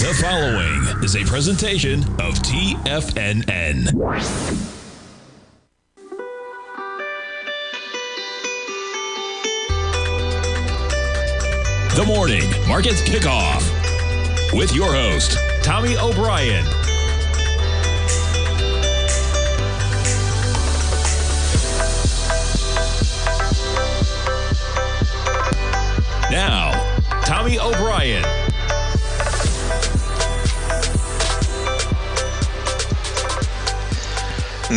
The following is a presentation of TFNN. The Morning Market Kickoff with your host, Tommy O'Brien. Now, Tommy O'Brien.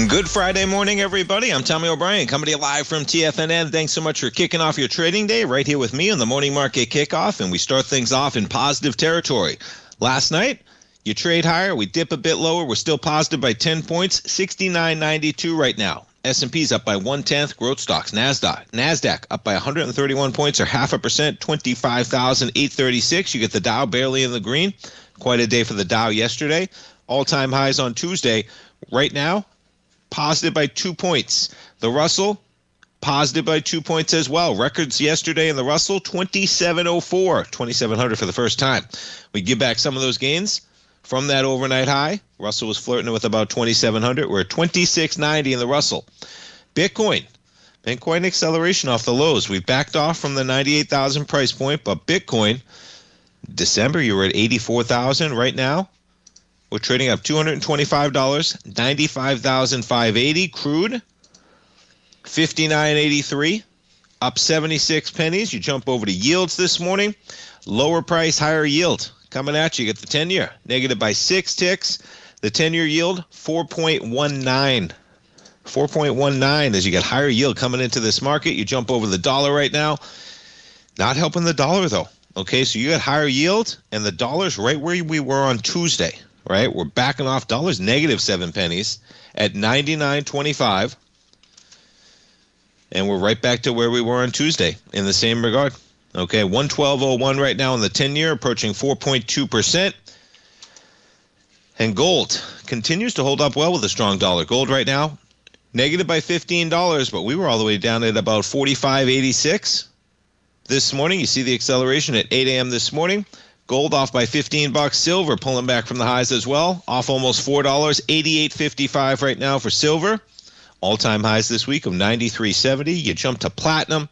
Good Friday morning, everybody. I'm Tommy O'Brien, coming to you live from TFNN. Thanks so much for kicking off your trading day right here with me on the Morning Market Kickoff, and we start things off in positive territory. Last night, you trade higher, we dip a bit lower. We're still positive by 10 points, 69.92 right now. S&P's up by 1/10, growth stocks, NASDAQ up by 131 points or 0.5%, 25,836. You get the Dow barely in the green. Quite a day for the Dow yesterday. All-time highs on Tuesday. Right now, positive by 2 points. The Russell, positive by 2 points as well. Records yesterday in the Russell, 2704, 2,700 for the first time. We give back some of those gains from that overnight high. Russell was flirting with about 2,700. We're at 2690 in the Russell. Bitcoin acceleration off the lows. We've backed off from the 98,000 price point, but Bitcoin, December, you were at 84,000. Right now, we're trading up $225, 95,580. Crude, 59.83, up 76 pennies. You jump over to yields this morning. Lower price, higher yield. Coming at you, get the 10-year. Negative by 6 ticks. The 10-year yield, 4.19. 4.19 as you get higher yield coming into this market. You jump over the dollar right now. Not helping the dollar, though. Okay, so you got higher yield, and the dollar's right where we were on Tuesday. Right, we're backing off. Dollars negative 7 pennies at 99.25, and we're right back to where we were on Tuesday in the same regard. Okay, 112.01 right now on the 10-year, approaching 4.2%. And gold continues to hold up well with a strong dollar. Gold right now negative by $15, but we were all the way down at about 45.86 this morning. You see the acceleration at 8 a.m. this morning. Gold off by $15. Silver pulling back from the highs as well, off almost $4. 88.55 right now for silver. All-time highs this week of 93.70. You jump to platinum,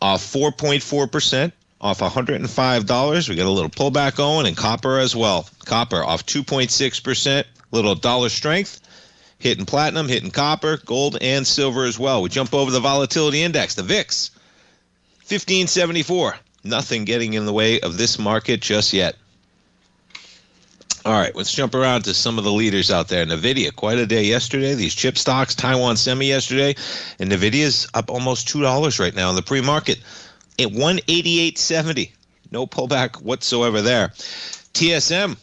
off 4.4%, off $105. We got a little pullback going, and copper as well. Copper off 2.6%. Little dollar strength, hitting platinum, hitting copper, gold, and silver as well. We jump over the volatility index, the VIX, 1574. Nothing getting in the way of this market just yet. All right, let's jump around to some of the leaders out there. NVIDIA, quite a day yesterday. These chip stocks, Taiwan Semi yesterday, and NVIDIA's up almost $2 right now in the pre-market at 188.70. No pullback whatsoever there. TSM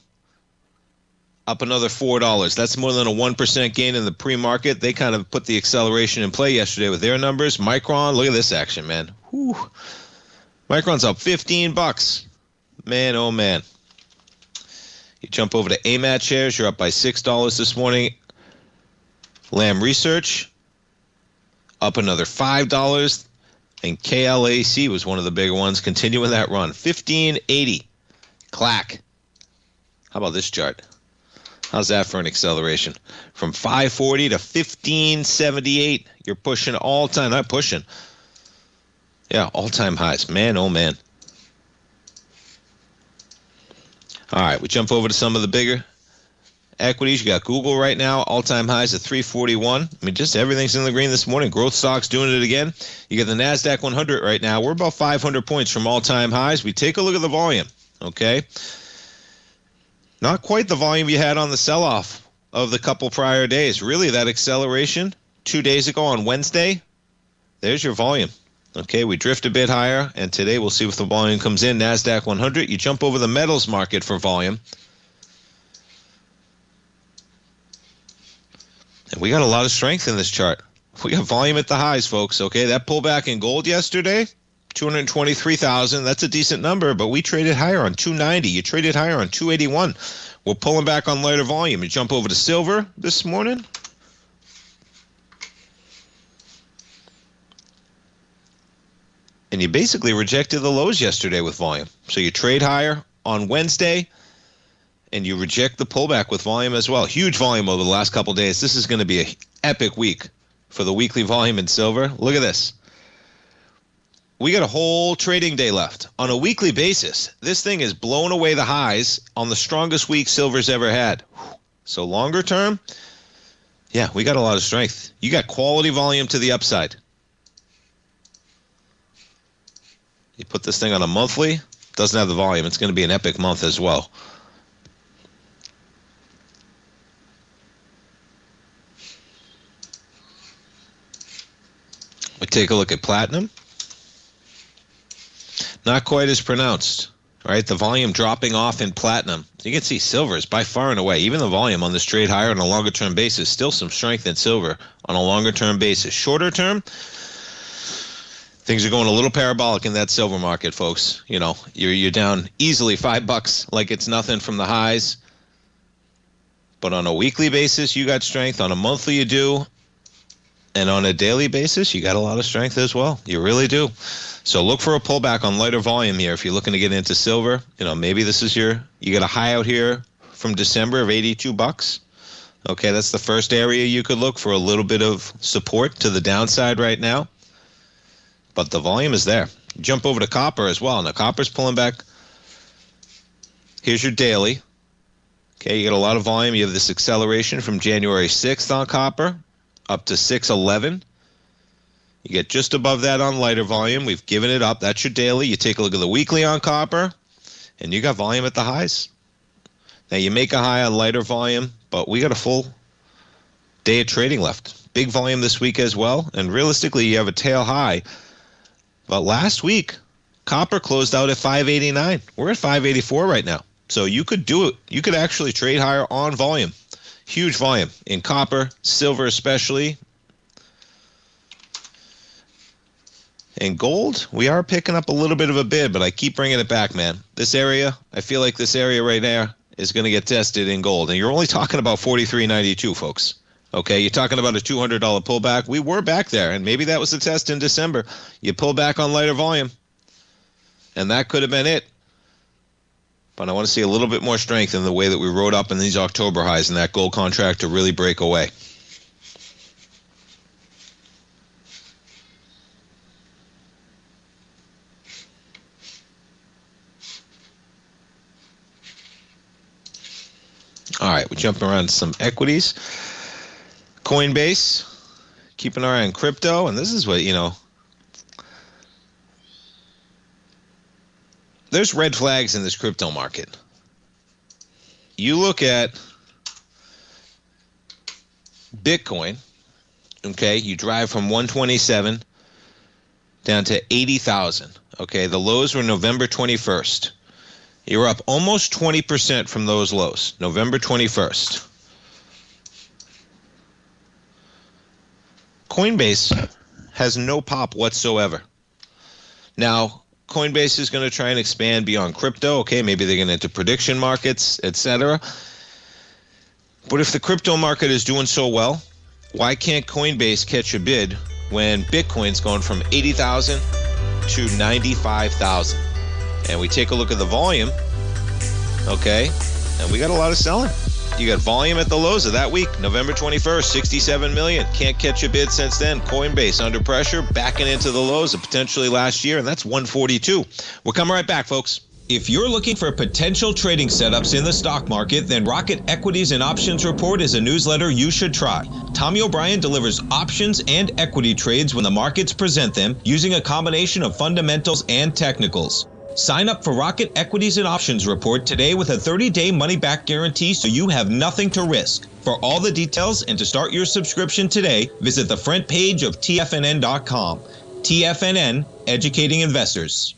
up another $4. That's more than a 1% gain in the pre-market. They kind of put the acceleration in play yesterday with their numbers. Micron, look at this action, man. Whew. Micron's up $15. Man, oh man. You jump over to AMAT shares, you're up by $6 this morning. Lam Research, up another $5. And KLAC was one of the bigger ones, continuing that run. 15.80. Clack. How about this chart? How's that for an acceleration? From 540 to 1578. You're pushing all-time, not pushing. Yeah, all-time highs. Man, oh, man. All right, we jump over to some of the bigger equities. You got Google right now, all-time highs at 341. I mean, just everything's in the green this morning. Growth stocks doing it again. You got the NASDAQ 100 right now. We're about 500 points from all-time highs. We take a look at the volume, okay? Not quite the volume you had on the sell-off of the couple prior days. Really, that acceleration 2 days ago on Wednesday, there's your volume. Okay, we drift a bit higher, and today we'll see if the volume comes in. NASDAQ 100, you jump over the metals market for volume. And we got a lot of strength in this chart. We got volume at the highs, folks, okay? That pullback in gold yesterday, 223,000, that's a decent number, but we traded higher on 290. You traded higher on 281. We're pulling back on lighter volume. You jump over to silver this morning. And you basically rejected the lows yesterday with volume. So you trade higher on Wednesday, and you reject the pullback with volume as well. Huge volume over the last couple days. This is going to be an epic week for the weekly volume in silver. Look at this. We got a whole trading day left. On a weekly basis, this thing is blowing away the highs on the strongest week silver's ever had. So longer term, yeah, we got a lot of strength. You got quality volume to the upside. You put this thing on a monthly, doesn't have the volume. It's going to be an epic month as well. We take a look at platinum. Not quite as pronounced. All right, the volume dropping off in platinum. You can see silver is by far and away, even the volume on this trade higher on a longer term basis, still some strength in silver on a longer term basis. Shorter term, things are going a little parabolic in that silver market, folks. You know, you're down easily $5 like it's nothing from the highs. But on a weekly basis, you got strength. On a monthly, you do. And on a daily basis, you got a lot of strength as well. You really do. So look for a pullback on lighter volume here if you're looking to get into silver. You know, maybe this is you got a high out here from December of $82. Okay, that's the first area you could look for a little bit of support to the downside right now. But the volume is there. Jump over to copper as well. Now, copper's pulling back. Here's your daily. Okay, you got a lot of volume. You have this acceleration from January 6th on copper up to 611. You get just above that on lighter volume. We've given it up. That's your daily. You take a look at the weekly on copper, and you got volume at the highs. Now, you make a high on lighter volume, but we got a full day of trading left. Big volume this week as well, and realistically, you have a tail high. But last week, copper closed out at 589. We're at 584 right now. So you could do it. You could actually trade higher on volume. Huge volume in copper, silver especially. In gold, we are picking up a little bit of a bid, but I keep bringing it back, man. This area, I feel like this area right there is going to get tested in gold. And you're only talking about 43.92, folks. Okay, you're talking about a $200 pullback. We were back there, and maybe that was the test in December. You pull back on lighter volume, and that could have been it. But I want to see a little bit more strength in the way that we rode up in these October highs and that gold contract to really break away. All right, we're jumping around to some equities. Coinbase, keeping our eye on crypto, and this is what, you know, there's red flags in this crypto market. You look at Bitcoin, okay, you drive from 127 down to 80,000, okay, the lows were November 21st. You're up almost 20% from those lows, November 21st. Coinbase has no pop whatsoever. Now, Coinbase is going to try and expand beyond crypto. Okay, maybe they're going into prediction markets, etc. But if the crypto market is doing so well, why can't Coinbase catch a bid when Bitcoin's going from 80,000 to 95,000? And we take a look at the volume, okay, and we got a lot of selling. You got volume at the lows of that week, November 21st, 67 million. Can't catch a bid since then. Coinbase under pressure, backing into the lows of potentially last year, and that's 142. We'll come right back, folks. If you're looking for potential trading setups in the stock market, then Rocket Equities and Options Report is a newsletter you should try. Tommy O'Brien delivers options and equity trades when the markets present them, using a combination of fundamentals and technicals. Sign up for Rocket Equities and Options Report today with a 30-day money-back guarantee so you have nothing to risk. For all the details and to start your subscription today, visit the front page of TFNN.com. TFNN, educating investors.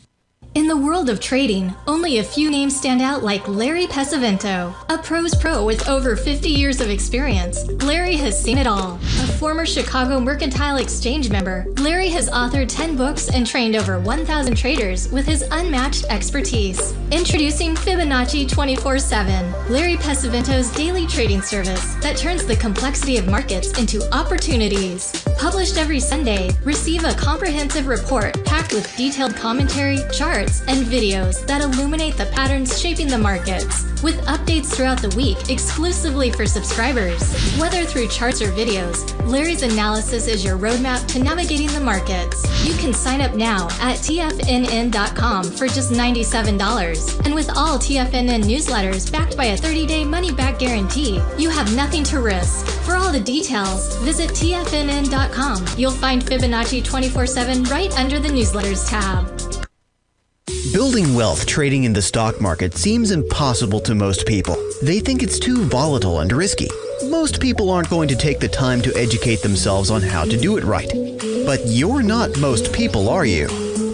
In the world of trading, only a few names stand out like Larry Pesavento, a pro's pro with over 50 years of experience. Larry has seen it all. A former Chicago Mercantile Exchange member, Larry has authored 10 books and trained over 1,000 traders with his unmatched expertise. Introducing Fibonacci 24/7, Larry Pesavento's daily trading service that turns the complexity of markets into opportunities. Published every Sunday, receive a comprehensive report packed with detailed commentary, charts, and videos that illuminate the patterns shaping the markets, with updates throughout the week exclusively for subscribers. Whether through charts or videos, Larry's analysis is your roadmap to navigating the markets. You can sign up now at TFNN.com for just $97. And with all TFNN newsletters backed by a 30-day money-back guarantee, you have nothing to risk. For all the details, visit TFNN.com. You'll find Fibonacci 24/7 right under the newsletters tab. Building wealth trading in the stock market seems impossible to most people. They think it's too volatile and risky. Most people aren't going to take the time to educate themselves on how to do it right. But you're not most people, are you?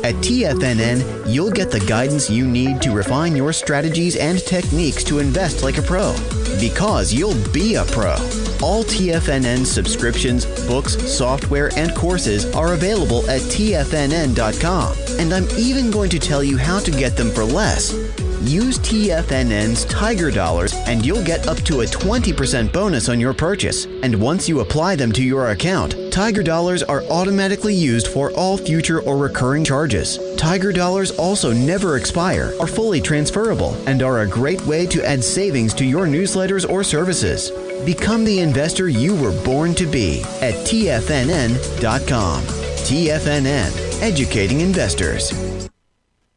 At TFNN, you'll get the guidance you need to refine your strategies and techniques to invest like a pro. Because you'll be a pro. All TFNN subscriptions, books, software, and courses are available at TFNN.com. And I'm even going to tell you how to get them for less. Use TFNN's Tiger Dollars and you'll get up to a 20% bonus on your purchase. And once you apply them to your account, Tiger Dollars are automatically used for all future or recurring charges. Tiger Dollars also never expire, are fully transferable, and are a great way to add savings to your newsletters or services. Become the investor you were born to be at TFNN.com. TFNN, educating investors.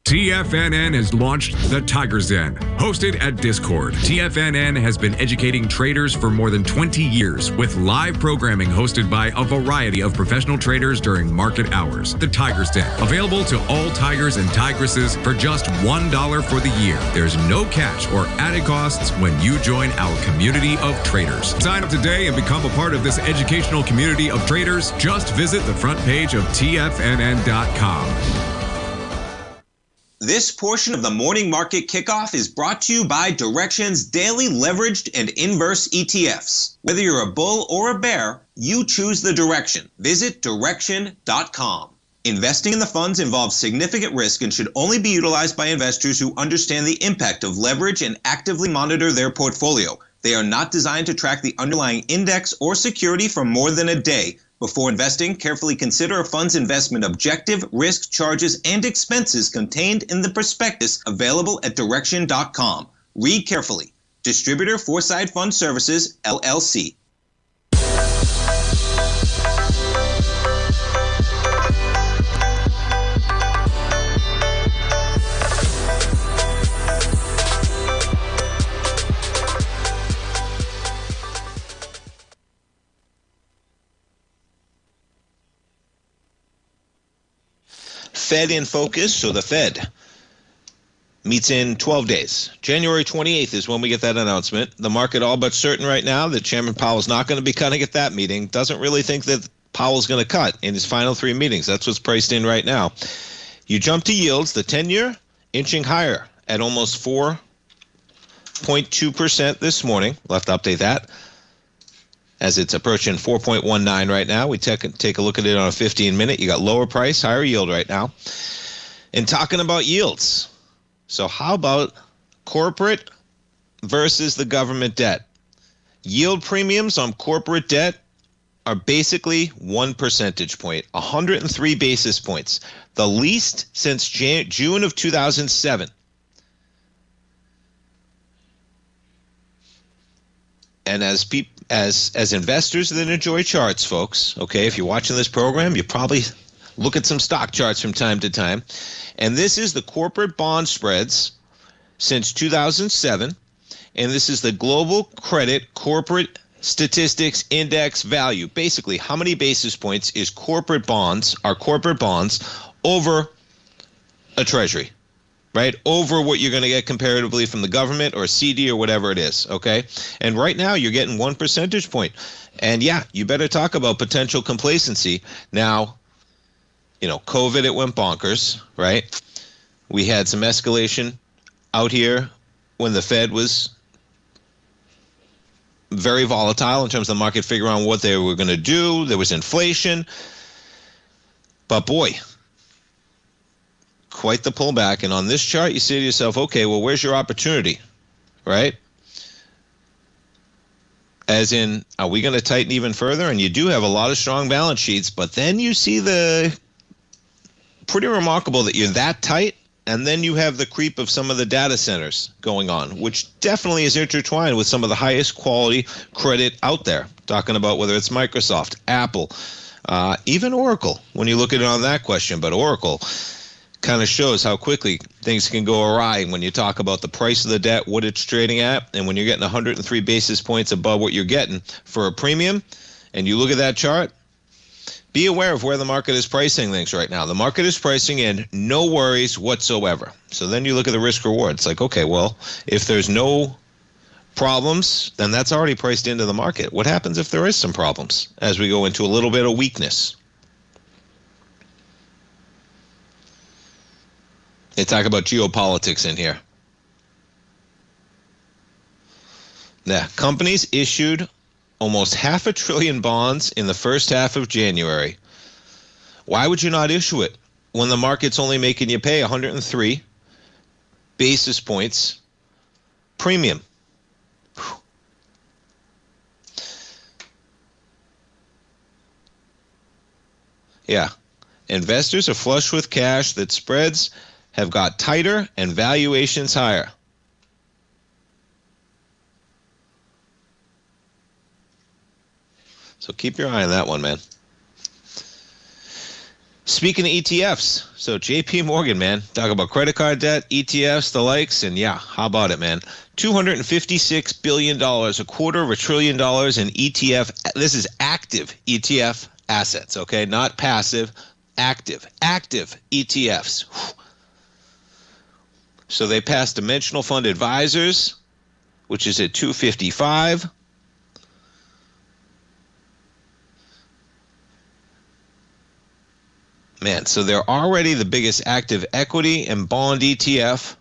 TFNN has launched the Tiger Zen, hosted at Discord. TFNN has been educating traders for more than 20 years with live programming hosted by a variety of professional traders during market hours. The Tiger Zen, available to all tigers and tigresses for just $1 for the year. There's no catch or added costs when you join our community of traders. Sign up today and become a part of this educational community of traders. Just visit the front page of TFNN.com. This portion of the Morning Market Kickoff is brought to you by Direxion's daily leveraged and inverse ETFs. Whether you're a bull or a bear, you choose the direction. Visit Direxion.com. Investing in the funds involves significant risk and should only be utilized by investors who understand the impact of leverage and actively monitor their portfolio. They are not designed to track the underlying index or security for more than a day. Before investing, carefully consider a fund's investment objective, risk, charges, and expenses contained in the prospectus available at Direxion.com. Read carefully. Distributor Foreside Fund Services, LLC. Fed in focus. So the Fed meets in 12 days. January 28th is when we get that announcement. The market all but certain right now that Chairman Powell's not going to be cutting at that meeting. Doesn't really think that Powell's going to cut in his final three meetings. That's what's priced in right now. You jump to yields. The 10-year inching higher at almost 4.2% this morning. We'll have to update that as it's approaching 4.19 right now. We take a look at it on a 15-minute. You got lower price, higher yield right now. And talking about yields. So how about corporate versus the government debt? Yield premiums on corporate debt are basically 1 percentage point, 103 basis points, the least since June of 2007. And as investors that enjoy charts, folks, okay, if you're watching this program, you probably look at some stock charts from time to time. And this is the corporate bond spreads since 2007. And this is the Global Credit Corporate Statistics Index value. Basically, how many basis points is corporate bonds over a treasury? Right, over what you're going to get comparatively from the government or CD or whatever it is, okay? And right now you're getting 1 percentage point. And yeah, you better talk about potential complacency. Now, COVID, it went bonkers, right? We had some escalation out here when the Fed was very volatile in terms of the market figuring out what they were going to do. There was inflation. But boy, quite the pullback. And on this chart, you say to yourself, okay, well, where's your opportunity, right? As in, are we going to tighten even further? And you do have a lot of strong balance sheets, but then you see the pretty remarkable that you're that tight, and then you have the creep of some of the data centers going on, which definitely is intertwined with some of the highest quality credit out there. Talking about whether it's Microsoft, Apple, even Oracle, when you look at it on that question. But Oracle kind of shows how quickly things can go awry when you talk about the price of the debt, what it's trading at, and when you're getting 103 basis points above what you're getting for a premium, and you look at that chart, be aware of where the market is pricing things right now. The market is pricing in no worries whatsoever. So then you look at the risk reward. It's like, okay, well, if there's no problems, then that's already priced into the market. What happens if there is some problems as we go into a little bit of weakness? They talk about geopolitics in here. Yeah, companies issued almost $500 billion bonds in the first half of January. Why would you not issue it when the market's only making you pay 103 basis points premium? Yeah. Investors are flush with cash that spreads have got tighter and valuations higher. So keep your eye on that one, man. Speaking of ETFs, so JP Morgan, man, talk about credit card debt, ETFs, the likes, and yeah, how about it, man? $256 billion, $250 billion in ETF. This is active ETF assets, okay? Not passive, active ETFs. So they passed Dimensional Fund Advisors, which is at 255. Man, so they're already the biggest active equity and bond ETF.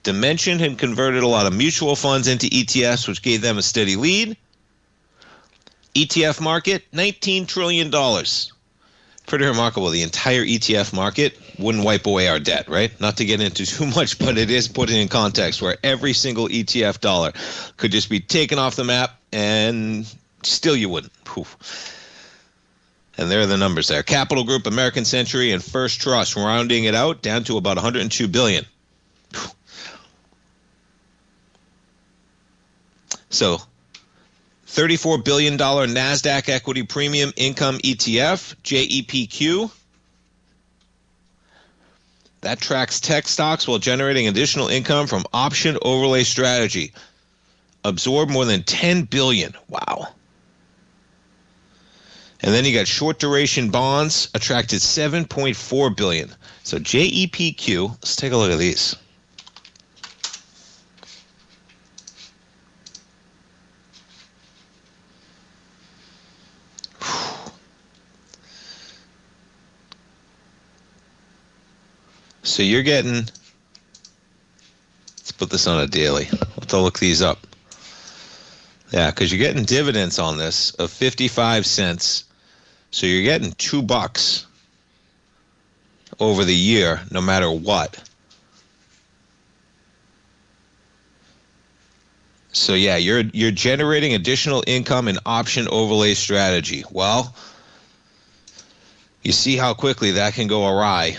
Dimension had converted a lot of mutual funds into ETFs, which gave them a steady lead. ETF market, $19 trillion. Pretty remarkable. The entire ETF market wouldn't wipe away our debt, right? Not to get into too much, but it is put in context where every single ETF dollar could just be taken off the map and still you wouldn't. Poof. And there are the numbers there. Capital Group, American Century, and First Trust, rounding it out down to about $102 billion. So, $34 billion NASDAQ Equity Premium Income ETF, JEPQ. That tracks tech stocks while generating additional income from option overlay strategy. Absorbed more than $10 billion. Wow. And then you got short duration bonds, attracted $7.4 billion. So JEPQ, let's take a look at these. So you're getting, let's put this on a daily. I'll have to look these up. Yeah, because you're getting dividends on this of 55 cents. So you're getting $2 over the year, no matter what. So yeah, you're generating additional income in option overlay strategy. Well, you see how quickly that can go awry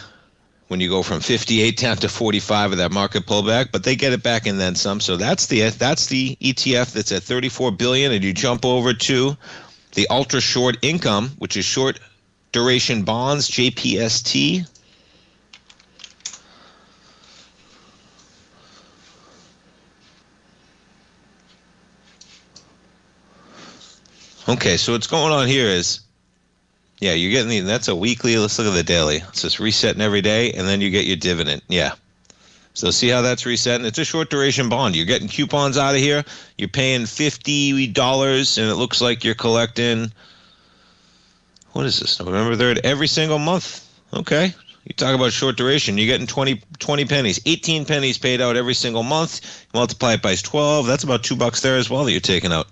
when you go from 58 down to 45 of that market pullback, but they get it back and then some. So that's the ETF that's at 34 billion, and you jump over to the ultra short income, which is short duration bonds, JPST. Okay, so what's going on here is, yeah, you're getting that's a weekly. Let's look at the daily. It's just resetting every day, and then you get your dividend. Yeah. So see how that's resetting? It's a short duration bond. You're getting coupons out of here. You're paying $50, and it looks like you're collecting, what is this, November 3rd, every single month. Okay. You talk about short duration. You're getting 20 pennies, 18 pennies paid out every single month. You multiply it by 12. That's about $2 there as well that you're taking out.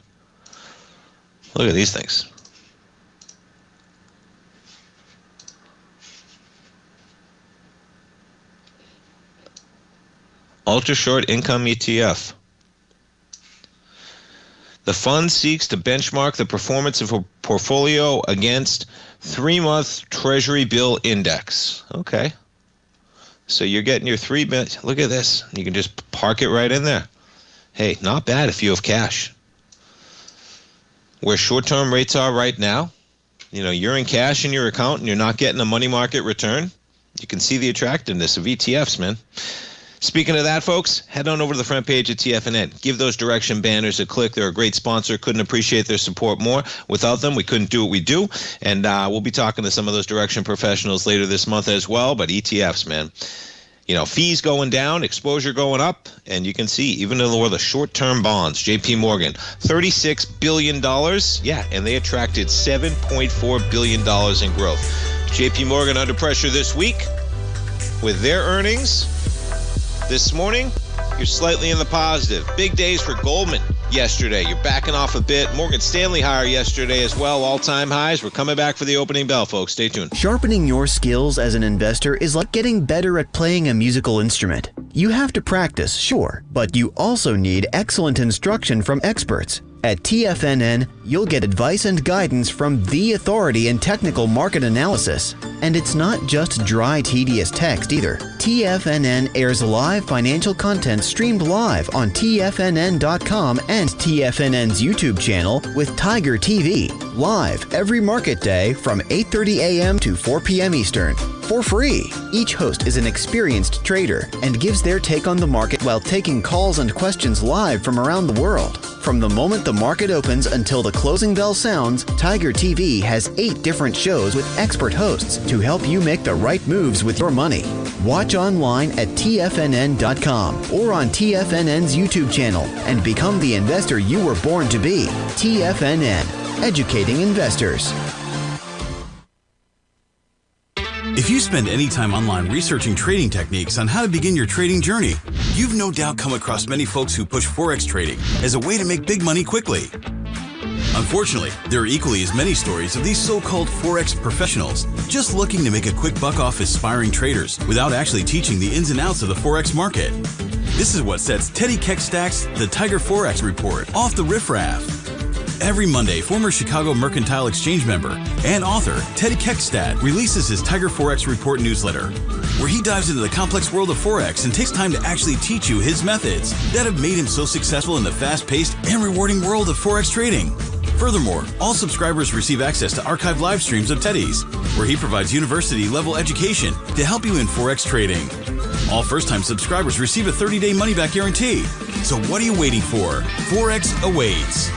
Look at these things. Ultra short income ETF. The fund seeks to benchmark the performance of a portfolio against 3-month Treasury bill index. Okay. So you're getting your 3 months. Look at this. You can just park it right in there. Hey, not bad if you have cash. Where short-term rates are right now, you're in cash in your account and you're not getting a money market return. You can see the attractiveness of ETFs, man. Speaking of that, folks, head on over to the front page of TFNN. Give those direction banners a click. They're a great sponsor. Couldn't appreciate their support more. Without them, we couldn't do what we do. And we'll be talking to some of those direction professionals later this month as well. But ETFs, man, fees going down, exposure going up. And you can see, even in the short-term bonds, JP Morgan, $36 billion. Yeah, and they attracted $7.4 billion in growth. JP Morgan under pressure this week with their earnings. This morning, you're slightly in the positive. Big days for Goldman yesterday. You're backing off a bit. Morgan Stanley higher yesterday as well. All-time highs. We're coming back for the opening bell, folks. Stay tuned. Sharpening your skills as an investor is like getting better at playing a musical instrument. You have to practice, sure, but you also need excellent instruction from experts. At TFNN, you'll get advice and guidance from the authority in technical market analysis. And it's not just dry, tedious text either. TFNN airs live financial content streamed live on TFNN.com and TFNN's YouTube channel with Tiger TV, live every market day from 8:30 a.m. to 4 p.m. Eastern. For free. Each host is an experienced trader and gives their take on the market while taking calls and questions live from around the world. From the moment the market opens until the closing bell sounds, Tiger TV has 8 different shows with expert hosts to help you make the right moves with your money. Watch online at TFNN.com or on TFNN's YouTube channel and become the investor you were born to be. TFNN, educating investors. If you spend any time online researching trading techniques on how to begin your trading journey, you've no doubt come across many folks who push Forex trading as a way to make big money quickly. Unfortunately, there are equally as many stories of these so-called Forex professionals just looking to make a quick buck off aspiring traders without actually teaching the ins and outs of the Forex market. This is what sets Teddy Keckstack's The Tiger Forex Report off the riffraff. Every Monday, former Chicago Mercantile Exchange member and author Teddy Keckstack releases his Tiger Forex Report newsletter, where he dives into the complex world of Forex and takes time to actually teach you his methods that have made him so successful in the fast-paced and rewarding world of Forex trading. Furthermore, all subscribers receive access to archived live streams of Teddy's, where he provides university-level education to help you in Forex trading. All first-time subscribers receive a 30-day money-back guarantee. So what are you waiting for? Forex awaits.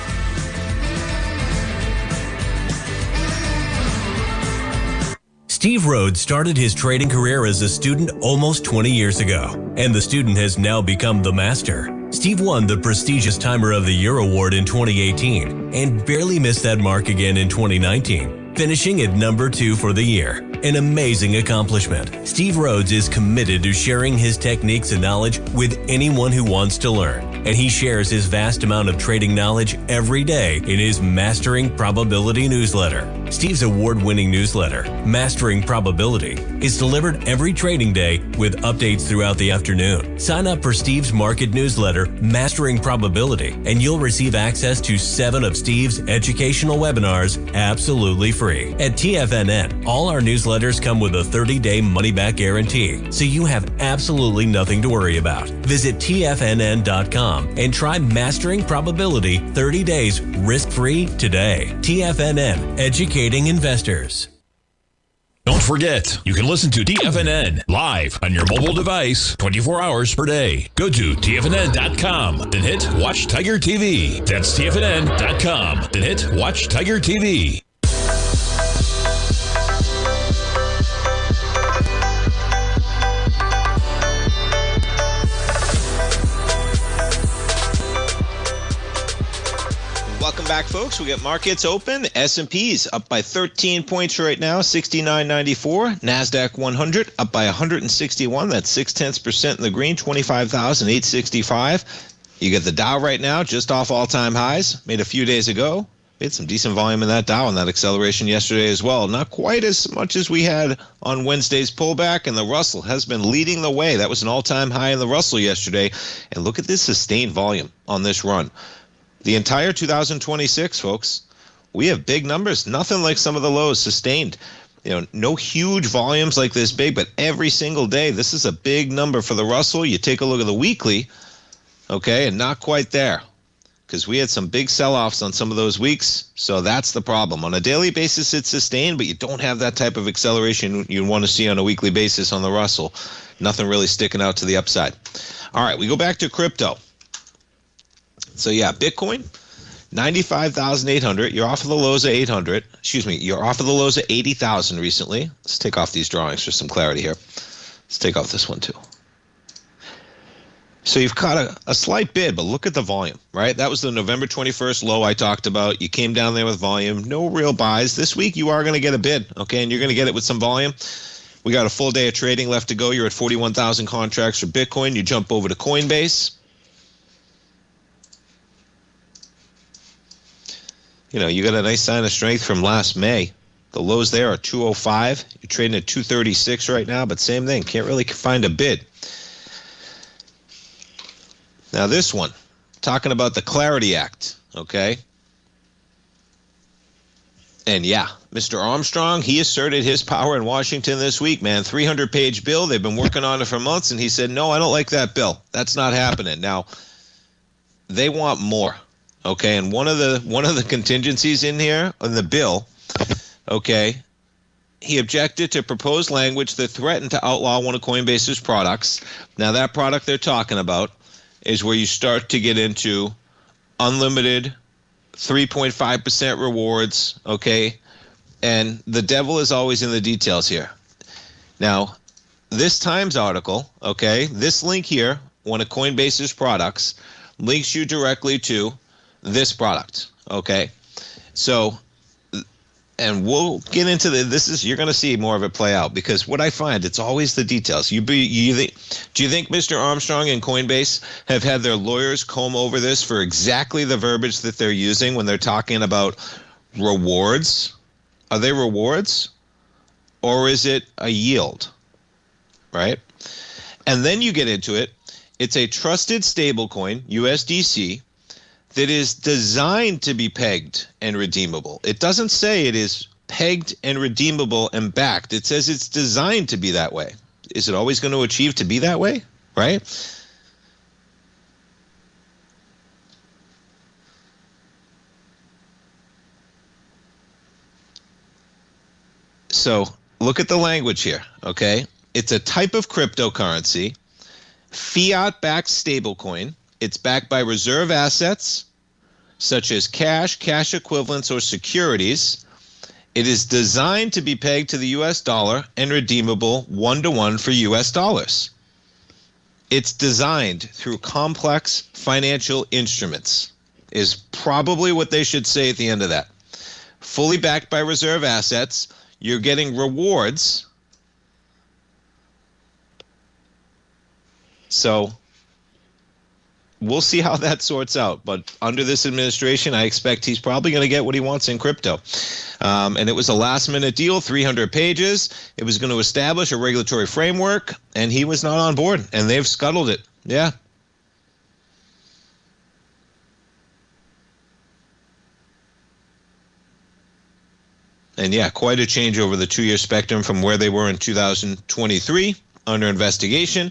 Steve Rhodes started his trading career as a student almost 20 years ago, and the student has now become the master. Steve won the prestigious Timer of the Year award in 2018 and barely missed that mark again in 2019, finishing at number 2 for the year. An amazing accomplishment. Steve Rhodes is committed to sharing his techniques and knowledge with anyone who wants to learn, and he shares his vast amount of trading knowledge every day in his Mastering Probability newsletter. Steve's award-winning newsletter, Mastering Probability, is delivered every trading day with updates throughout the afternoon. Sign up for Steve's market newsletter, Mastering Probability, and you'll receive access to 7 of Steve's educational webinars absolutely free. At TFNN, all our newsletters come with a 30-day money-back guarantee, so you have absolutely nothing to worry about. Visit TFNN.com and try Mastering Probability 30 days risk-free today. TFNN, educating investors. Don't forget, you can listen to TFNN live on your mobile device 24 hours per day. Go to TFNN.com, then hit Watch Tiger TV. That's TFNN.com, then hit Watch Tiger TV. Welcome back, folks. We got markets open. S&P's up by 13 points right now, 69.94. NASDAQ 100 up by 161. That's 0.6% in the green, 25,865. You get the Dow right now just off all-time highs, made a few days ago. We had some decent volume in that Dow and that acceleration yesterday as well. Not quite as much as we had on Wednesday's pullback, and the Russell has been leading the way. That was an all-time high in the Russell yesterday. And look at this sustained volume on this run. The entire 2026, folks, we have big numbers. Nothing like some of the lows sustained. No huge volumes like this big, but every single day, this is a big number for the Russell. You take a look at the weekly, okay, and not quite there, because we had some big sell-offs on some of those weeks, so that's the problem. On a daily basis, it's sustained, but you don't have that type of acceleration you want to see on a weekly basis on the Russell. Nothing really sticking out to the upside. All right, we go back to crypto. So, yeah, Bitcoin, 95,800. You're off of the lows of 800. Excuse me, you're off of the lows of 80,000 recently. Let's take off these drawings for some clarity here. Let's take off this one, too. So you've caught a slight bid, but look at the volume, right? That was the November 21st low I talked about. You came down there with volume, no real buys. This week you are going to get a bid, okay? And you're going to get it with some volume. We got a full day of trading left to go. You're at 41,000 contracts for Bitcoin. You jump over to Coinbase. You got a nice sign of strength from last May. The lows there are 205. You're trading at 236 right now, but same thing. Can't really find a bid. Now this one, talking about the Clarity Act, okay? And yeah, Mr. Armstrong, he asserted his power in Washington this week, man. 300-page bill. They've been working on it for months, and he said, no, I don't like that bill. That's not happening. Now, they want more, okay? And one of the contingencies in here on the bill, okay, he objected to proposed language that threatened to outlaw one of Coinbase's products. Now, that product they're talking about is where you start to get into unlimited 3.5% rewards, okay? And the devil is always in the details here. Now, this Times article, okay, this link here, one of Coinbase's products, links you directly to this product, okay? So, and we'll get into you're going to see more of it play out, because what I find, it's always the details. Do you think Mr. Armstrong and Coinbase have had their lawyers comb over this for exactly the verbiage that they're using when they're talking about rewards? Are they rewards, or is it a yield, right? And then you get into it. It's a trusted stablecoin, USDC, that is designed to be pegged and redeemable. It doesn't say it is pegged and redeemable and backed. It says it's designed to be that way. Is it always going to achieve to be that way, right? So look at the language here, okay? It's a type of cryptocurrency, fiat-backed stablecoin. It's backed by reserve assets, such as cash, cash equivalents, or securities. It is designed to be pegged to the U.S. dollar and redeemable 1-to-1 for U.S. dollars. It's designed through complex financial instruments, is probably what they should say at the end of that. Fully backed by reserve assets, you're getting rewards. So we'll see how that sorts out. But under this administration, I expect he's probably going to get what he wants in crypto. And it was a last-minute deal, 300 pages. It was going to establish a regulatory framework, and he was not on board, and they've scuttled it. Yeah. And yeah, quite a change over the 2-year spectrum from where they were in 2023 under investigation.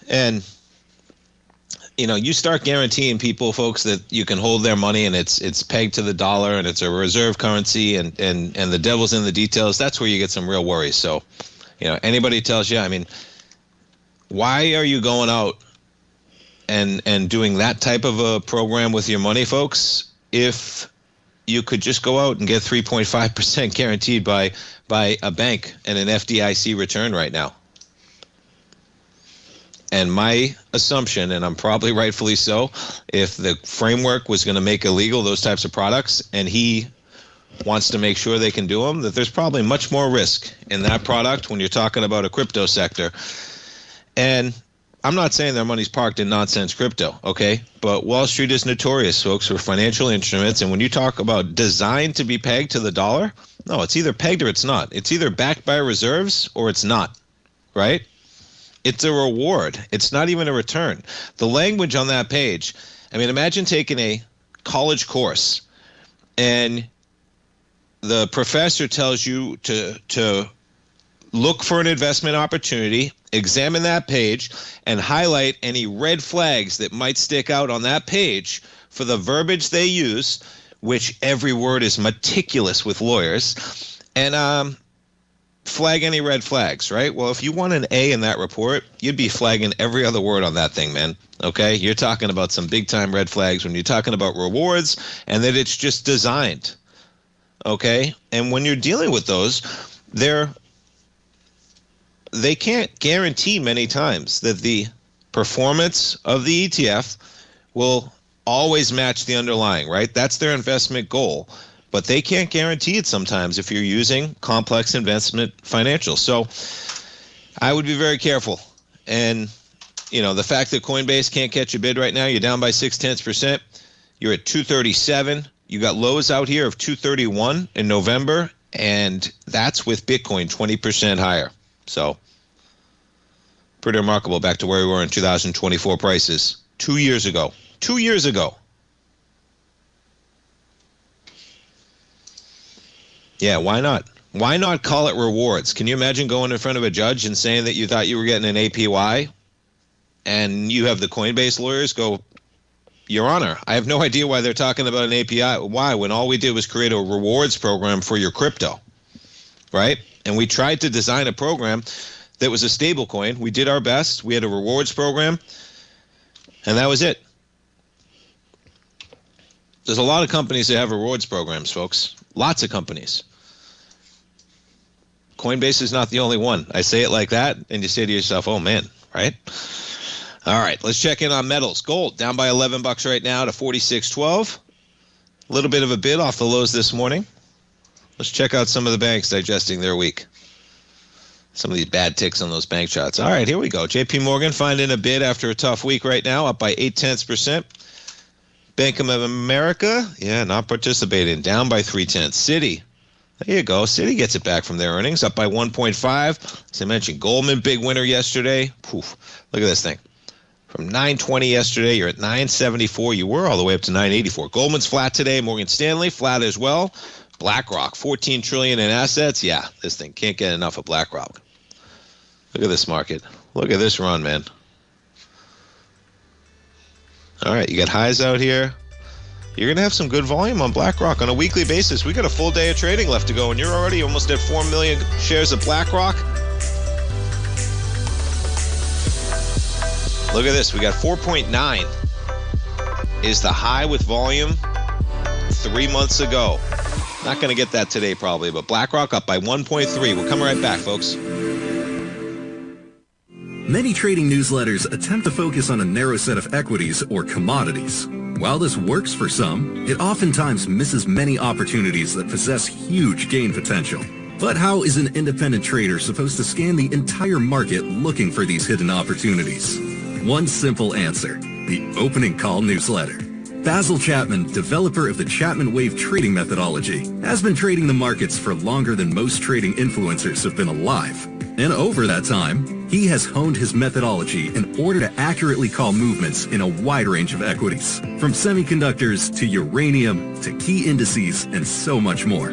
And you start guaranteeing people, folks, that you can hold their money and it's pegged to the dollar and it's a reserve currency and the devil's in the details. That's where you get some real worries. So, anybody tells you, why are you going out and doing that type of a program with your money, folks, if you could just go out and get 3.5% guaranteed by a bank and an FDIC return right now? And my assumption, and I'm probably rightfully so, if the framework was going to make illegal those types of products and he wants to make sure they can do them, that there's probably much more risk in that product when you're talking about a crypto sector. And I'm not saying their money's parked in nonsense crypto, okay? But Wall Street is notorious, folks, for financial instruments. And when you talk about designed to be pegged to the dollar, no, it's either pegged or it's not. It's either backed by reserves or it's not, right? It's a reward. It's not even a return. The language on that page, I mean, imagine taking a college course and the professor tells you to look for an investment opportunity, examine that page, and highlight any red flags that might stick out on that page for the verbiage they use, which every word is meticulous with lawyers, and flag any red flags, right? Well, if you want an A in that report, you'd be flagging every other word on that thing, man. Okay? You're talking about some big-time red flags when you're talking about rewards and that it's just designed. Okay? And when you're dealing with those, they can't guarantee many times that the performance of the ETF will always match the underlying, right? That's their investment goal. But they can't guarantee it sometimes if you're using complex investment financials. So I would be very careful. And, you know, the fact that Coinbase can't catch a bid right now, you're down by 0.6%. You're at 237. You got lows out here of 231 in November, and that's with Bitcoin 20% higher. So pretty remarkable, back to where we were in 2024 prices 2 years ago. 2 years ago. Yeah, why not? Why not call it rewards? Can you imagine going in front of a judge and saying that you thought you were getting an APY, and you have the Coinbase lawyers go, Your Honor, I have no idea why they're talking about an API. Why? When all we did was create a rewards program for your crypto, right? And we tried to design a program that was a stable coin. We did our best. We had a rewards program, and that was it. There's a lot of companies that have rewards programs, folks. Lots of companies. Coinbase is not the only one. I say it like that, and you say to yourself, oh, man, right? All right, let's check in on metals. Gold down by $11 right now to 46.12. A little bit of a bid off the lows this morning. Let's check out some of the banks digesting their week. Some of these bad ticks on those bank charts. All right, here we go. JP Morgan finding a bid after a tough week right now, up by 0.8%. Bank of America, yeah, not participating, down by 0.3. Citi, there you go. Citi gets it back from their earnings, up by 1.5. As I mentioned, Goldman, big winner yesterday. Poof, look at this thing. From 920 yesterday, you're at 974. You were all the way up to 984. Goldman's flat today. Morgan Stanley, flat as well. BlackRock, $14 trillion in assets. Yeah, this thing can't get enough of BlackRock. Look at this market. Look at this run, man. All right, you got highs out here. You're going to have some good volume on BlackRock on a weekly basis. We got a full day of trading left to go, and you're already almost at 4 million shares of BlackRock. Look at this. We got 4.9 is the high with volume 3 months ago. Not going to get that today probably, but BlackRock up by 1.3. We'll come right back, folks. Many trading newsletters attempt to focus on a narrow set of equities or commodities. While this works for some, it oftentimes misses many opportunities that possess huge gain potential. But how is an independent trader supposed to scan the entire market looking for these hidden opportunities? One simple answer: the opening call newsletter. Basil Chapman, developer of the Chapman Wave trading methodology, has been trading the markets for longer than most trading influencers have been alive. And over that time, he has honed his methodology in order to accurately call movements in a wide range of equities, from semiconductors to uranium to key indices and so much more.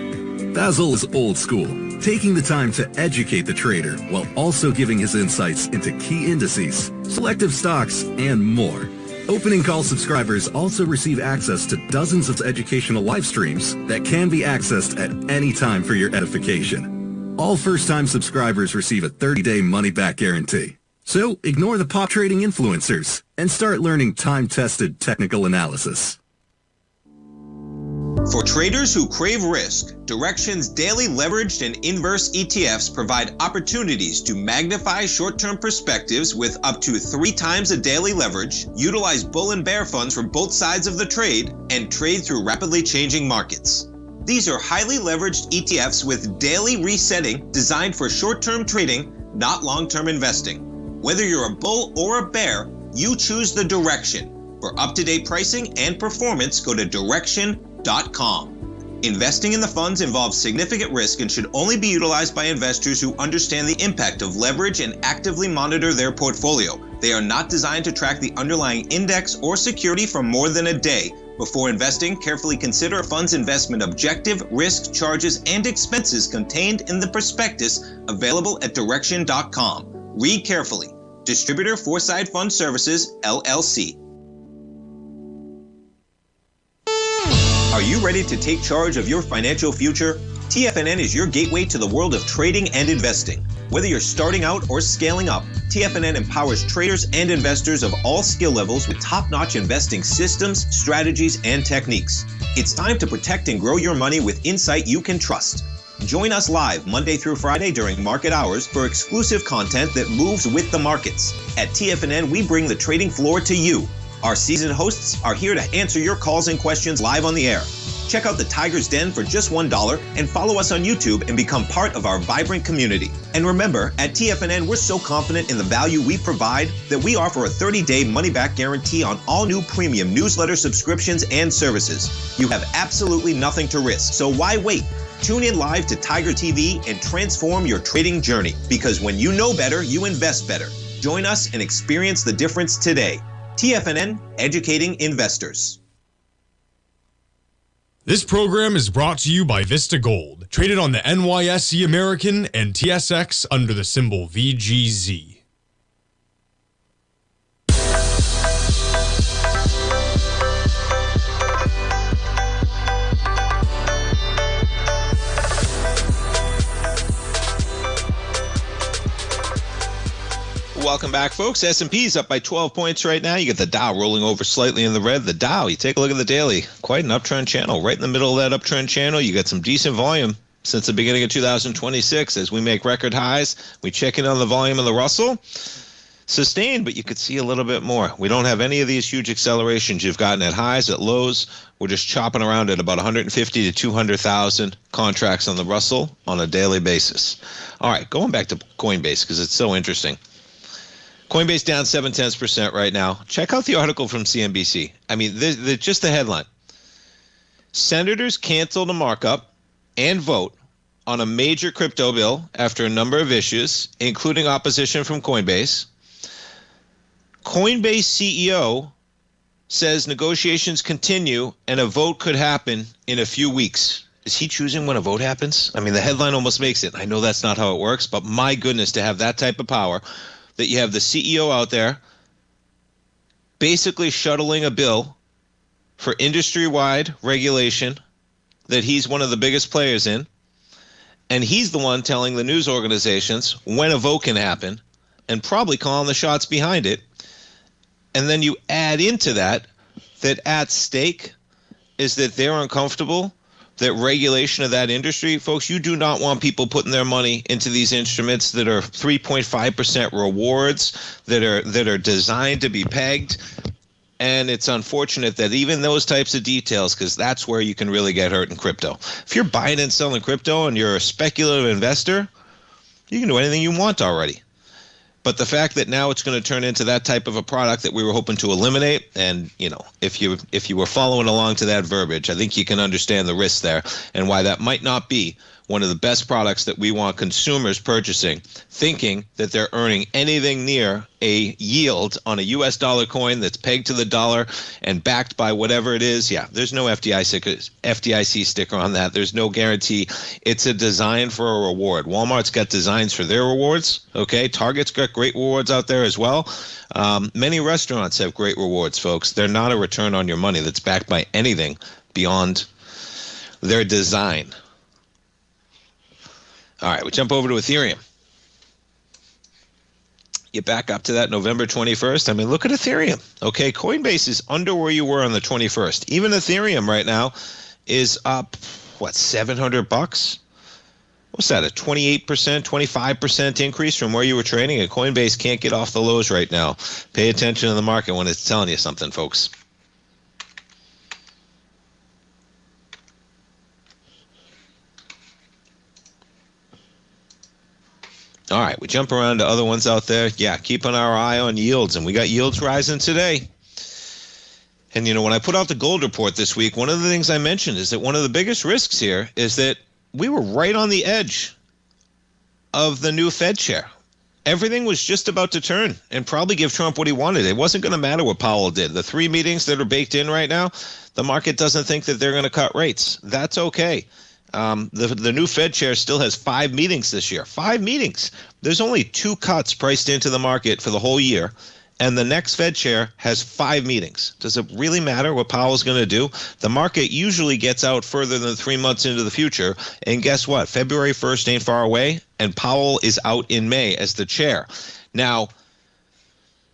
Basil is old school, taking the time to educate the trader while also giving his insights into key indices, selective stocks, and more. Opening call subscribers also receive access to dozens of educational live streams that can be accessed at any time for your edification. All first-time subscribers receive a 30-day money-back guarantee. So ignore the pop trading influencers and start learning time-tested technical analysis. For traders who crave risk, Direxion's daily leveraged and inverse ETFs provide opportunities to magnify short-term perspectives with up to 3 times a daily leverage, utilize bull and bear funds from both sides of the trade, and trade through rapidly changing markets. These are highly leveraged ETFs with daily resetting designed for short-term trading, not long-term investing. Whether you're a bull or a bear, you choose the Direxion. For up-to-date pricing and performance, go to Direxion.com. Investing in the funds involves significant risk and should only be utilized by investors who understand the impact of leverage and actively monitor their portfolio. They are not designed to track the underlying index or security for more than a day. Before investing, carefully consider a fund's investment objective, risk, charges, and expenses contained in the prospectus available at direction.com. Read carefully. Distributor Foreside Fund Services, LLC. Are you ready to take charge of your financial future? TFNN is your gateway to the world of trading and investing. Whether you're starting out or scaling up, TFNN empowers traders and investors of all skill levels with top-notch investing systems, strategies, and techniques. It's time to protect and grow your money with insight you can trust. Join us live Monday through Friday during market hours for exclusive content that moves with the markets. At TFNN, we bring the trading floor to you. Our seasoned hosts are here to answer your calls and questions live on the air. Check out the Tiger's Den for just $1 and follow us on YouTube and become part of our vibrant community. And remember, at TFNN, we're so confident in the value we provide that we offer a 30-day money-back guarantee on all new premium newsletter subscriptions and services. You have absolutely nothing to risk, so why wait? Tune in live to Tiger TV and transform your trading journey, because when you know better, you invest better. Join us and experience the difference today. TFNN, educating investors. This program is brought to you by Vista Gold, traded on the NYSE American and TSX under the symbol VGZ. Welcome back, folks. S&P's up by 12 points right now. You get the Dow rolling over slightly in the red. The Dow, you take a look at the daily, quite an uptrend channel. Right in the middle of that uptrend channel, you got some decent volume since the beginning of 2026 as we make record highs. We check in on the volume of the Russell. Sustained, but you could see a little bit more. We don't have any of these huge accelerations you've gotten at highs, at lows. We're just chopping around at about 150 to 200,000 contracts on the Russell on a daily basis. All right, going back to Coinbase because it's so interesting. Coinbase down 0.7% right now. Check out the article from CNBC. I mean, just the headline. Senators canceled a markup and vote on a major crypto bill after a number of issues, including opposition from Coinbase. Coinbase CEO says negotiations continue and a vote could happen in a few weeks. Is he choosing when a vote happens? I mean, the headline almost makes it. I know that's not how it works, but my goodness, to have that type of power, that you have the CEO out there basically shuttling a bill for industry-wide regulation that he's one of the biggest players in, and he's the one telling the news organizations when a vote can happen and probably calling the shots behind it. And then you add into that at stake is that they're uncomfortable that regulation of that industry. Folks, you do not want people putting their money into these instruments that are 3.5% rewards, that are designed to be pegged. And it's unfortunate that even those types of details, because that's where you can really get hurt in crypto. If you're buying and selling crypto and you're a speculative investor, you can do anything you want already. But the fact that now it's going to turn into that type of a product that we were hoping to eliminate, and if you were following along to that verbiage, I think you can understand the risk there and why that might not be one of the best products that we want consumers purchasing, thinking that they're earning anything near a yield on a US dollar coin that's pegged to the dollar and backed by whatever it is. Yeah, there's no FDIC sticker on that. There's no guarantee. It's a design for a reward. Walmart's got designs for their rewards. Okay, Target's got great rewards out there as well. Many restaurants have great rewards, folks. They're not a return on your money that's backed by anything beyond their design. All right, we jump over to Ethereum. You back up to that November 21st. I mean, look at Ethereum. Okay, Coinbase is under where you were on the 21st. Even Ethereum right now is up, $700? What's that, a 28%, 25% increase from where you were trading? And Coinbase can't get off the lows right now. Pay attention to the market when it's telling you something, folks. All right, we jump around to other ones out there. Yeah, keeping our eye on yields, and we got yields rising today. And, when I put out the gold report this week, one of the things I mentioned is that one of the biggest risks here is that we were right on the edge of the new Fed chair. Everything was just about to turn and probably give Trump what he wanted. It wasn't going to matter what Powell did. The 3 meetings that are baked in right now, the market doesn't think that they're going to cut rates. That's okay. The new Fed chair still has 5 meetings this year. 5 meetings. There's only 2 cuts priced into the market for the whole year. And the next Fed chair has 5 meetings. Does it really matter what Powell's going to do? The market usually gets out further than 3 months into the future. And guess what? February 1st ain't far away, and Powell is out in May as the chair. Now,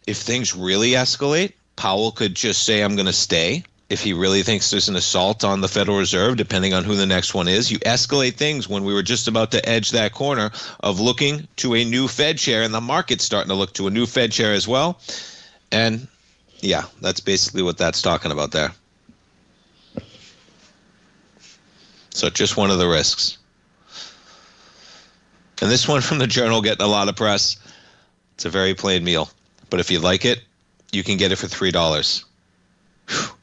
if things really escalate, Powell could just say, I'm going to stay. If he really thinks there's an assault on the Federal Reserve, depending on who the next one is, you escalate things when we were just about to edge that corner of looking to a new Fed chair, and the market's starting to look to a new Fed chair as well. And yeah, that's basically what that's talking about there. So just one of the risks. And this one from the Journal getting a lot of press. It's a very plain meal. But if you like it, you can get it for $3. Whew.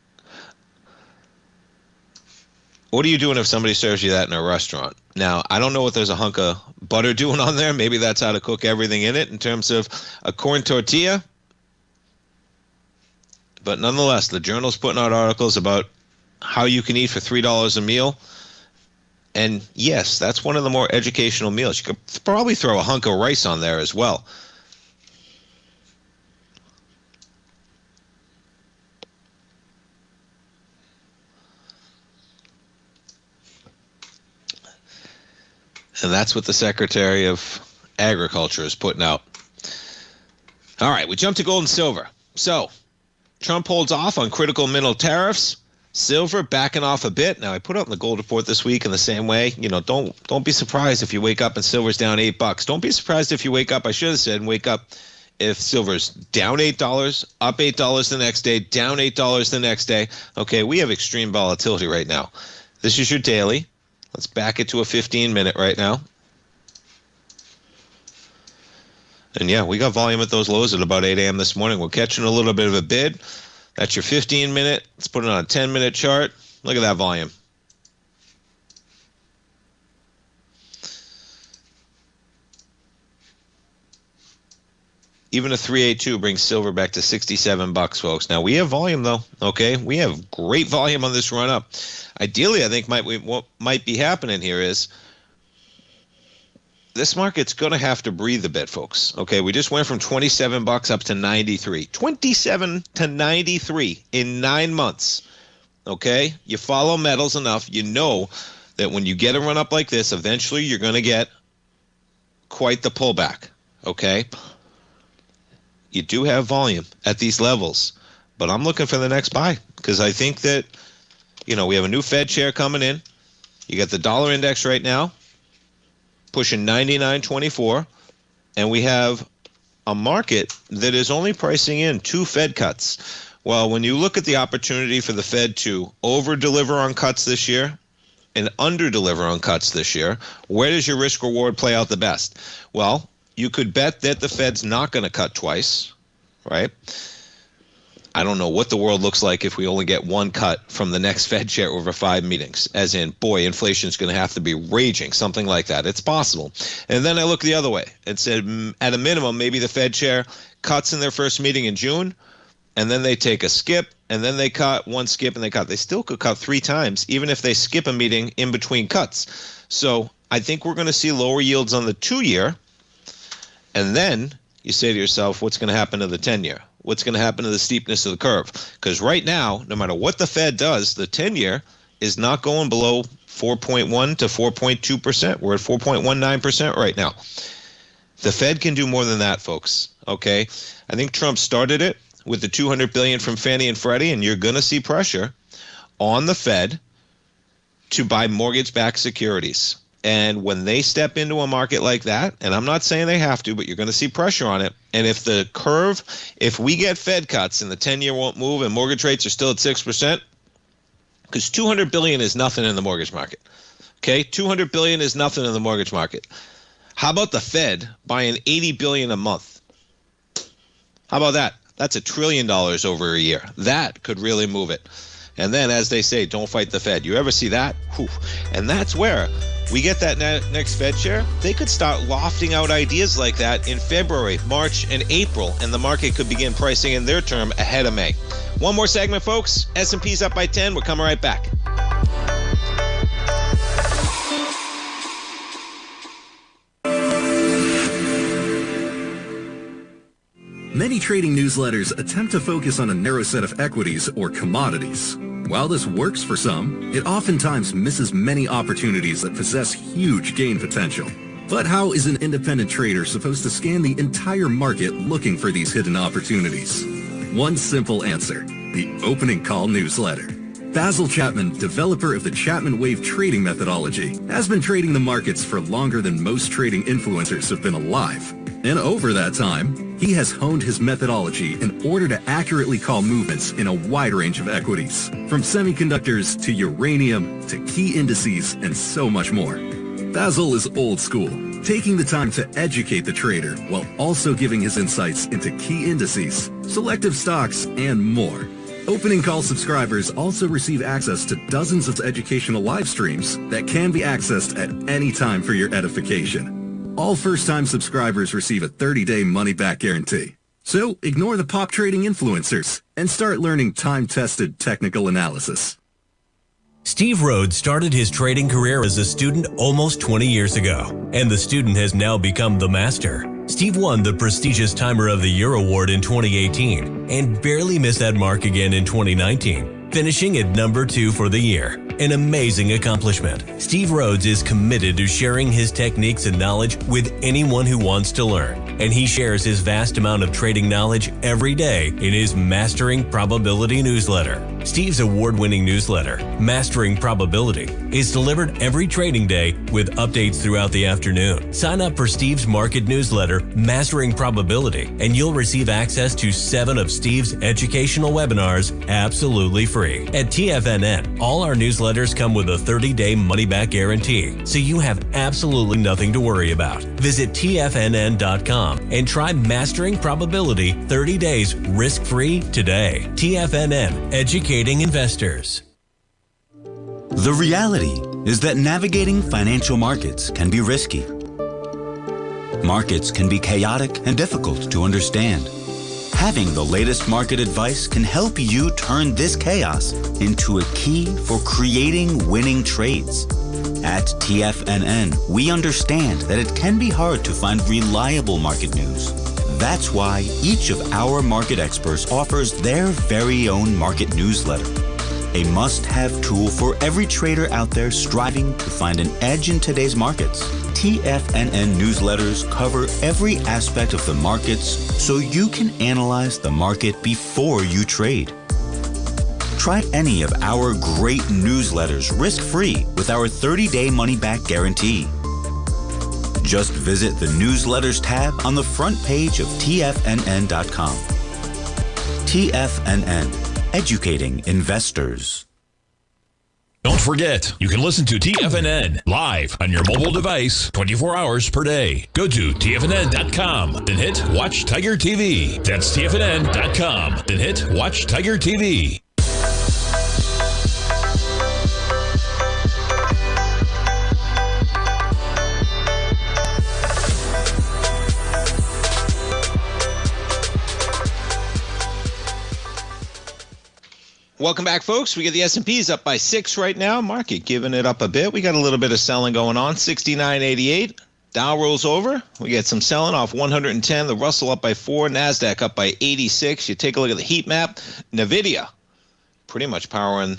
What are you doing if somebody serves you that in a restaurant? Now, I don't know what there's a hunk of butter doing on there. Maybe that's how to cook everything in it in terms of a corn tortilla. But nonetheless, the Journal's putting out articles about how you can eat for $3 a meal. And yes, that's one of the more educational meals. You could probably throw a hunk of rice on there as well. And that's what the Secretary of Agriculture is putting out. All right, we jump to gold and silver. So, Trump holds off on critical mineral tariffs. Silver backing off a bit. Now, I put out in the gold report this week in the same way. Don't be surprised if you wake up and silver's down $8. Don't be surprised if you wake up, I should have said, wake up if silver's down $8, up $8 the next day, down $8 the next day. Okay, we have extreme volatility right now. This is your daily. Let's back it to a 15-minute right now. And yeah, we got volume at those lows at about 8 a.m. this morning. We're catching a little bit of a bid. That's your 15-minute. Let's put it on a 10-minute chart. Look at that volume. Even a 382 brings silver back to $67, folks. Now, we have volume, though, okay? We have great volume on this run up. Ideally, I think what might be happening here is this market's going to have to breathe a bit, folks. Okay, we just went from $27 up to 93. 27 to 93 in 9 months. Okay, you follow metals enough, you know that when you get a run up like this, eventually you're going to get quite the pullback. Okay, you do have volume at these levels, but I'm looking for the next buy because I think that, we have a new Fed chair coming in. You got the dollar index right now pushing 99.24, and we have a market that is only pricing in 2 Fed cuts. Well, when you look at the opportunity for the Fed to over-deliver on cuts this year and under-deliver on cuts this year, where does your risk-reward play out the best? Well, you could bet that the Fed's not going to cut twice, right? I don't know what the world looks like if we only get 1 cut from the next Fed chair over 5 meetings, as in, boy, inflation's going to have to be raging, something like that. It's possible. And then I look the other way and said, at a minimum, maybe the Fed chair cuts in their first meeting in June, and then they take a skip, and then they cut 1 skip, and they cut. They still could cut 3 times, even if they skip a meeting in between cuts. So I think we're going to see lower yields on the 2-year, and then you say to yourself, what's going to happen to the 10-year? What's going to happen to the steepness of the curve? Because right now, no matter what the Fed does, the 10-year is not going below 4.1 to 4.2%. We're at 4.19% right now. The Fed can do more than that, folks. Okay? I think Trump started it with the $200 billion from Fannie and Freddie, and you're going to see pressure on the Fed to buy mortgage-backed securities. And when they step into a market like that, and I'm not saying they have to, but you're going to see pressure on it. And if the curve, if we get Fed cuts and the 10-year won't move and mortgage rates are still at 6%, because $200 billion is nothing in the mortgage market. Okay, $200 billion is nothing in the mortgage market. How about the Fed buying $80 billion a month? How about that? That's $1 trillion over a year. That could really move it. And then, as they say, don't fight the Fed. You ever see that? Whew. And that's where we get that next Fed chair. They could start lofting out ideas like that in February, March, and April, and the market could begin pricing in their term ahead of May. One more segment, folks. S&P's up by 10. We're coming right back. Many trading newsletters attempt to focus on a narrow set of equities or commodities. While this works for some, it oftentimes misses many opportunities that possess huge gain potential. But how is an independent trader supposed to scan the entire market looking for these hidden opportunities? One simple answer: the opening call newsletter. Basil Chapman, developer of the Chapman Wave trading methodology, has been trading the markets for longer than most trading influencers have been alive. And over that time, he has honed his methodology in order to accurately call movements in a wide range of equities, from semiconductors to uranium to key indices and so much more. Basil is old school, taking the time to educate the trader while also giving his insights into key indices, selective stocks, and more. Opening call subscribers also receive access to dozens of educational live streams that can be accessed at any time for your edification. All first-time subscribers receive a 30-day money-back guarantee. So ignore the pop trading influencers and start learning time-tested technical analysis. Steve Rhodes started his trading career as a student almost 20 years ago, and the student has now become the master. Steve won the prestigious Timer of the Year award in 2018 and barely missed that mark again in 2019, finishing at number 2 for the year. An amazing accomplishment. Steve Rhodes is committed to sharing his techniques and knowledge with anyone who wants to learn, and he shares his vast amount of trading knowledge every day in his Mastering Probability newsletter. Steve's award-winning newsletter, Mastering Probability, is delivered every trading day with updates throughout the afternoon. Sign up for Steve's market newsletter, Mastering Probability, and you'll receive access to 7 of Steve's educational webinars absolutely free. At TFNN, all our newsletters come with a 30-day money-back guarantee, so you have absolutely nothing to worry about. Visit TFNN.com and try Mastering Probability 30 days risk-free today. TFNN, educating investors. The reality is that navigating financial markets can be risky. Markets can be chaotic and difficult to understand. Having the latest market advice can help you turn this chaos into a key for creating winning trades. At TFNN, we understand that it can be hard to find reliable market news. That's why each of our market experts offers their very own market newsletter, a must-have tool for every trader out there striving to find an edge in today's markets. TFNN newsletters cover every aspect of the markets so you can analyze the market before you trade. Try any of our great newsletters risk-free with our 30-day money-back guarantee. Just visit the Newsletters tab on the front page of TFNN.com. TFNN, educating investors. Don't forget, you can listen to TFNN live on your mobile device 24 hours per day. Go to TFNN.com, then hit Watch Tiger TV. That's TFNN.com, then hit Watch Tiger TV. Welcome back, folks. We get the S&P's up by 6 right now. Market giving it up a bit. We got a little bit of selling going on. 69.88. Dow rolls over. We get some selling off 110. The Russell up by 4. NASDAQ up by 86. You take a look at the heat map. NVIDIA pretty much powering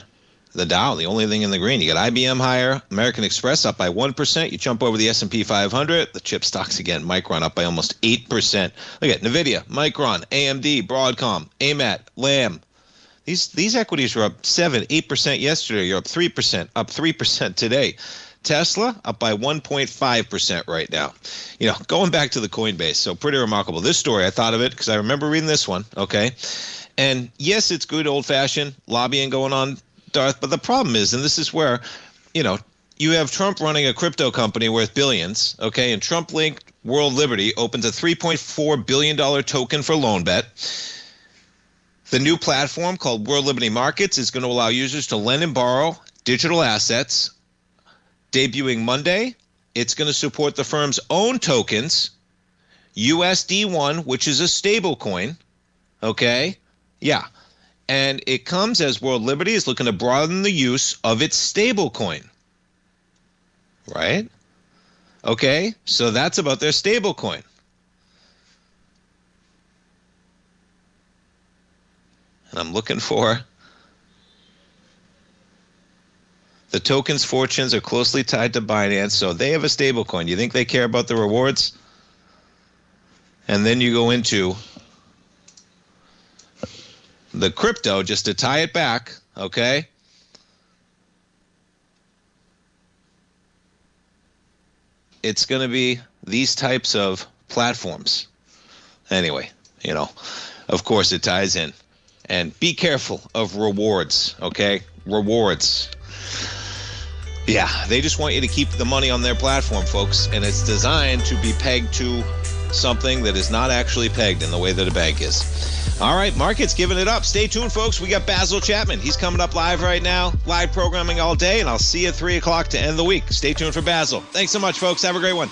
the Dow. The only thing in the green. You got IBM higher. American Express up by 1%. You jump over the S&P 500. The chip stocks again. Micron up by almost 8%. Look at NVIDIA, Micron, AMD, Broadcom, AMAT, Lam. These equities were up 7-8% yesterday. You're up 3%, up 3% today. Tesla up by 1.5% right now. You know, going back to the Coinbase, so pretty remarkable. This story, I thought of it because I remember reading this one, okay? And yes, it's good old-fashioned lobbying going on, Darth, but the problem is, and this is where, you know, you have Trump running a crypto company worth billions, okay, and Trump-linked World Liberty opens a $3.4 billion token for LoanBet. The new platform called World Liberty Markets is going to allow users to lend and borrow digital assets. Debuting Monday, it's going to support the firm's own tokens, USD1, which is a stable coin. Okay? Yeah. And it comes as World Liberty is looking to broaden the use of its stable coin. Right? Okay? So that's about their stable coin. And I'm looking for the token's fortunes are closely tied to Binance, so they have a stable coin. You think they care about the rewards? And then you go into the crypto, just to tie it back, okay? It's going to be these types of platforms. Anyway, you know, of course it ties in. And be careful of rewards, okay? Rewards. Yeah, they just want you to keep the money on their platform, folks, and it's designed to be pegged to something that is not actually pegged in the way that a bank is. All right, market's giving it up. Stay tuned, folks. We got Basil Chapman. He's coming up live right now, live programming all day, and I'll see you at 3 o'clock to end the week. Stay tuned for Basil. Thanks so much, folks. Have a great one.